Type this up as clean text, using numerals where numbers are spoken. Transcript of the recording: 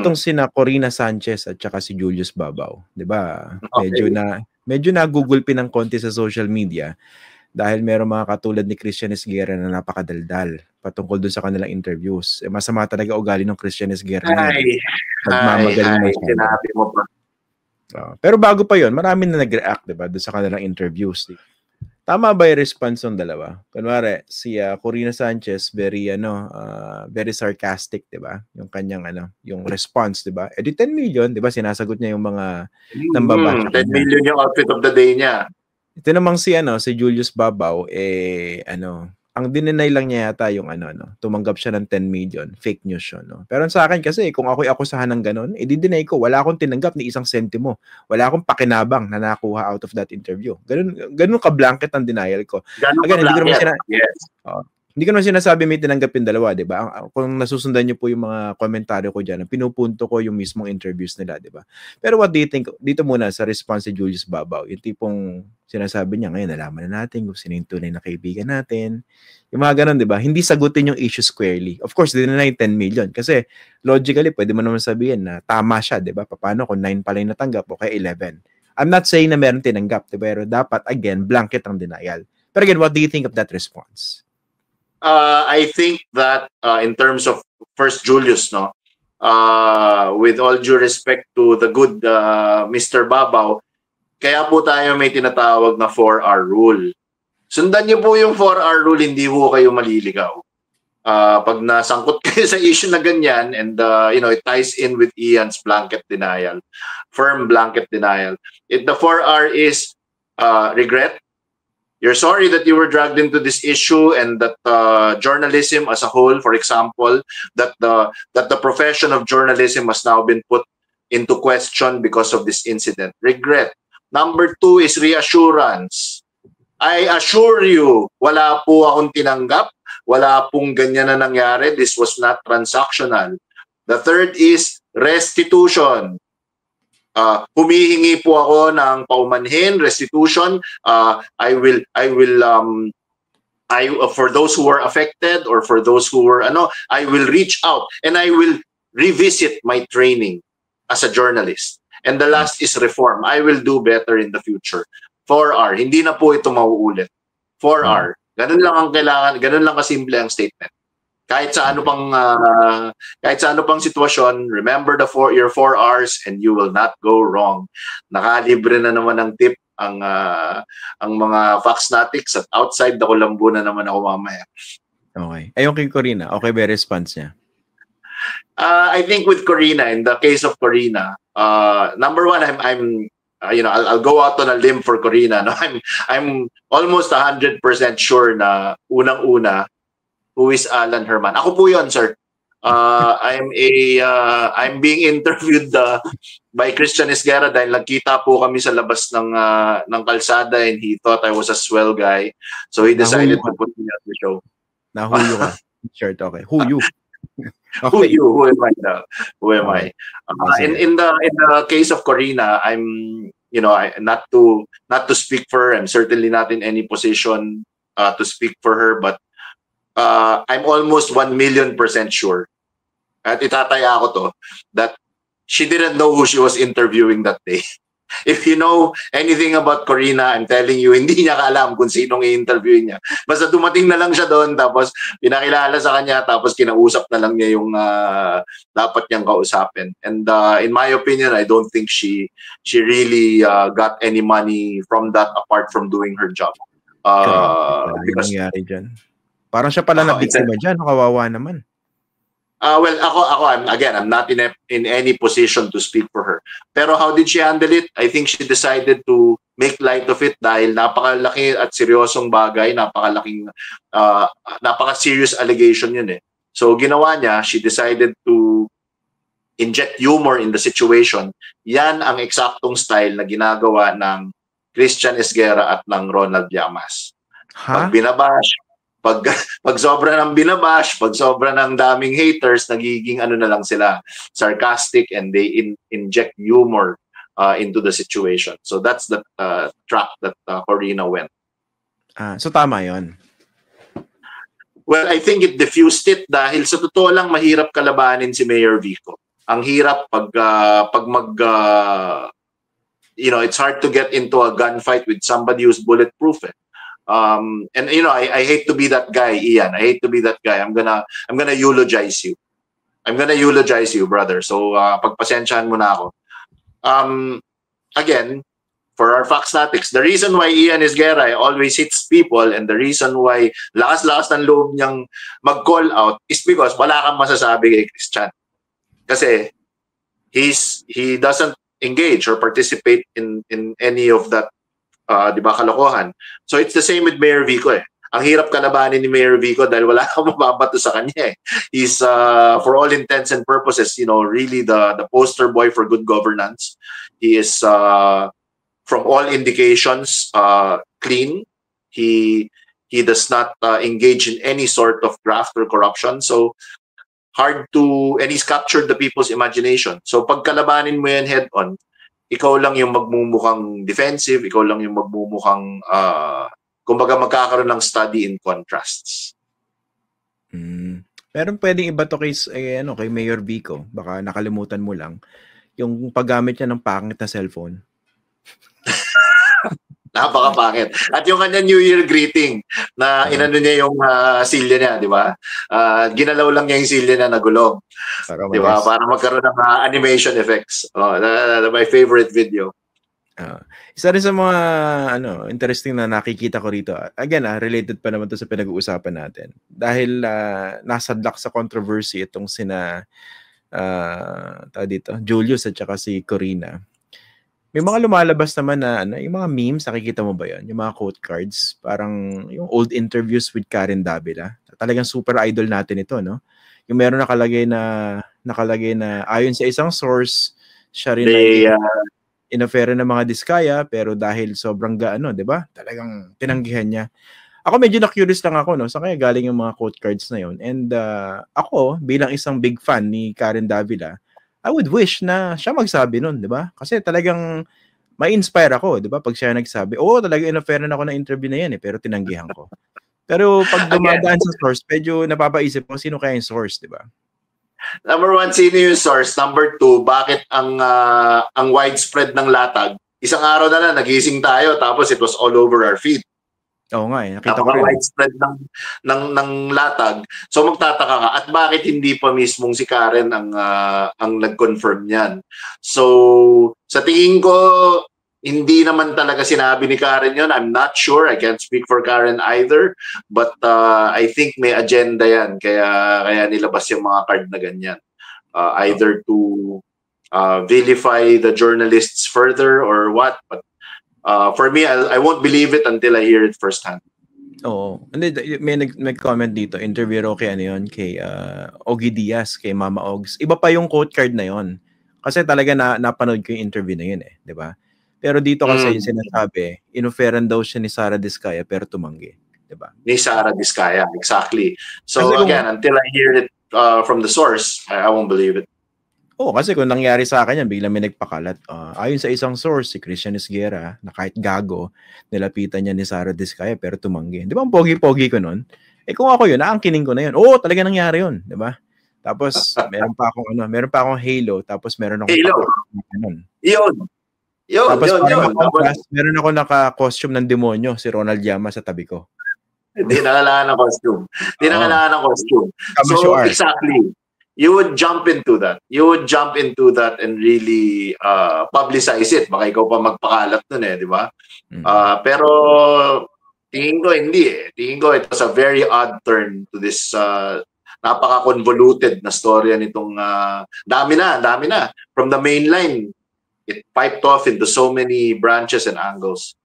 Etong sina Corina Sanchez at saka si Julius Babaw, 'di ba? Okay. Medyo nagugulpi ng konti sa social media dahil meron mga katulad ni Christian Esguerra na napakadaldal patungkol dun sa kanilang interviews. Masama talaga ugali ng Christian Esguerra na yun. Magmamagaling masyado. Sinabi mo pa. Pero bago pa yon, marami na nag-react, 'di ba, dun sa kanilang interviews. Tama ba yung response ng dalawa? Kunwari, si Corina Sanchez, very sarcastic, di ba? Yung kanyang, yung response, di ba? Eh, di 10 million, di ba? Sinasagot niya yung mga nambabash. 10 million yung outfit of the day niya. Ito namang si Julius Babaw, ang dininay lang niya yata yung tumanggap siya ng 10 million, fake news yun, no? Pero sa akin kasi, kung ako'y akusahan ng ganun, i-deny ko, wala akong tinanggap ni isang sentimo. Wala akong pakinabang na nakuha out of that interview. Ganun ka-blanket ang denial ko. Again, hindi ko naman sinasabi may tinanggap yung dalawa, di ba? Kung nasusundan niyo po yung mga komentaryo ko dyan, pinupunto ko yung mismong interviews nila, di ba? Pero what do you think? Dito muna sa response si Julius Babaw, yung tipong sinasabi niya, ngayon nalaman na natin kung sino yung tunay na kaibigan natin. Yung mga ganun, di ba? Hindi sagutin yung issue squarely. Of course, din na yung 10 million. Kasi logically, pwede mo naman sabihin na tama siya, di ba? Paano kung 9 pala yung natanggap o kaya 11? I'm not saying na meron tinanggap, di ba? Pero dapat, again, blanket ang denial. Pero again, what do you think of that response? I think that in terms of first Julius, no, with all due respect to the good Mr. Babaw, kaya po tayo may tinatawag na 4-hour rule. Sundan niyo po yung 4-hour rule, hindi po kayo maliligaw. Pag nasangkot kayo sa issue na ganyan, and it ties in with Ian's blanket denial, firm blanket denial. The 4-hour is regret. You're sorry that you were dragged into this issue, and that journalism as a whole, for example, that the profession of journalism has now been put into question because of this incident. Regret. Number 2 is reassurance. I assure you, wala po akong tinanggap, wala pong ganyan na nangyari. This was not transactional. The third is restitution. Humihingi po ako ng paumanhin, restitution. For those who were affected or for those who were I will reach out and I will revisit my training as a journalist. And the last is reform. I will do better in the future. 4R. Hindi na po ito mauulit. 4R. Ganun lang ang kailangan, ganun lang kasimple ang statement. Kahit sa ano pang sitwasyon, remember your 4Rs and you will not go wrong. Nakalibre na naman ng tip ang mga Foxnatics at outside the Kulambo na naman ako mamaya. Okay. Ayun kay Corina, okay ba response niya? I think with Corina, in the case of Corina, number one, I'll go out on a limb for Corina. No? I'm almost 100% sure na unang-una, who is Alan Herman? Ako po 'yon, sir. I'm being interviewed by Christian Esguerra dahil nagkita po kami sa labas ng kalsada and he thought I was a swell guy. So he decided to put me on the show. Nahuyo ka. Shirt, okay. Who you? Okay. Who you? Who am I now? Who am I? In the case of Corina, I'm not to speak for her. I'm certainly not in any position to speak for her, but I'm almost 1,000,000% sure, at itataya ko to, that she didn't know who she was interviewing that day. If you know anything about Corina, I'm telling you, hindi niya kaalam kung sinong i-interview niya. Basta dumating na lang siya doon, tapos pinakilala sa kanya, tapos kinausap na lang niya yung dapat niyang kausapin. And in my opinion, I don't think she really got any money from that apart from doing her job. Because nangyari dyan. Parang siya pala nabiktima dyan, kawawa naman. Well, I'm not in any position to speak for her. Pero how did she handle it? I think she decided to make light of it dahil napakalaki at seryosong bagay, napaka-serious allegation yun eh. So ginawa niya, she decided to inject humor in the situation. Yan ang eksaktong style na ginagawa ng Christian Esguerra at ng Ronald Llamas. Pag binabash, pag sobra ng binabash, pag sobra ng daming haters, nagiging na lang sila, sarcastic, and they inject humor into the situation. So that's the track that Corina went. So tama yon. Well, I think it diffused it dahil sa totoo lang mahirap kalabanin si Mayor Vico. ang hirap pag it's hard to get into a gunfight with somebody who's bulletproof. And I hate to be that guy, Ian. I hate to be that guy. I'm gonna eulogize you. I'm gonna eulogize you, brother. So pagpasensyahan mo na ako. Again, for our Foxnatics, the reason why Ian Esguerra always hits people and the reason why lakas-lakas ng loob niyang mag-call out is because wala kang masasabi kay Christian. Kasi he doesn't engage or participate in any of that kalokohan. So it's the same with Mayor Vico eh. Ang hirap kalabanin ni Mayor Vico dahil wala kang mababato sa kanya eh. He's for all intents and purposes, really the poster boy for good governance. He is from all indications clean. He does not engage in any sort of graft or corruption. So and he's captured the people's imagination. So pag kalabanin mo yan head on, ikaw lang yung magmumukhang defensive, ikaw lang yung magmumukhang kumbaga magkakaroon ng study in contrasts. Pero pwedeng iba to kay Mayor Vico, baka nakalimutan mo lang yung paggamit niya ng pangit na cellphone. Napakapangit. At yung kanya New Year greeting na inano niya yung silya niya, di ba? Ginalaw lang niya yung silya niya na gulong. Di ba? Para magkaroon ng animation effects. My favorite video. Isa rin sa mga interesting na nakikita ko rito. Again, related pa naman to sa pinag-uusapan natin. Dahil nasadlak sa controversy itong sina Julius at saka si Corina. May mga lumalabas naman na yung mga memes, nakikita mo ba yan? Yung mga quote cards, parang yung old interviews with Karen Davila. Talagang super idol natin ito, no? Yung meron nakalagay na ayon sa isang source, siya rin in-offer ng mga diskaya, pero dahil sobrang gaano, di ba? Talagang tinanggihan niya. Ako medyo na-curious lang ako, no? Saan kaya galing yung mga quote cards na yun? And ako, bilang isang big fan ni Karen Davila, I would wish na siya magsabi nun, di ba? Kasi talagang ma-inspire ako, di ba? Pag siya nagsabi, talagang in-offeran ako ng interview na yan pero tinanggihan ko. Pero pag dumadaan sa source, medyo napapaisip ko, sino kaya yung source, di ba? Number one, sino yung source? Number two, bakit ang widespread ng latag? Isang araw na lang, nagising tayo, tapos it was all over our feed. Oo nga eh. Nakita ko rin. Widespread ng latag. So magtataka ka, at bakit hindi pa mismong si Karen ang nag-confirm niyan? So sa tingin ko, hindi naman talaga sinabi ni Karen yon. I'm not sure. I can't speak for Karen either. But I think may agenda yan. Kaya nilabas yung mga card na ganyan. Either to vilify the journalists further or what. But for me, I won't believe it until I hear it firsthand. Oo. May comment dito. Interview raw kay kay Ogie Diaz, kay Mama Ogs. Iba pa yung quote card na yon. Kasi talaga napanood ko yung interview na yun di ba? Pero dito kasi yung sinasabi, inofferan daw siya ni Sara Diskaya pero tumanggi, di ba? Ni Sara Diskaya, exactly. So kasi again, until I hear it from the source, I won't believe it. Kasi kung nangyari sa akin yan, biglang may nagpakalat. Ayon sa isang source, si Christian Esguerra, na kahit gago, nilapitan niya ni Sara Diskaya pero tumanggi. Di ba ang pogi-pogi ko nun? Kung ako yun, naangkinin ko na yun. Talaga nangyari yun, di ba? Tapos meron pa akong halo, tapos meron akong halo. Yun. Tapos meron ako naka-costume ng demonyo, si Ronald Llamas sa tabi ko. Hindi na kailangan ng costume. So exactly. You would jump into that. And really publicize it. Baka ikaw pa magpakalat nun di ba? Pero tingin ko hindi Tingin ko it was a very odd turn to this napaka-convoluted na storya nitong dami na. From the main line, it piped off into so many branches and angles.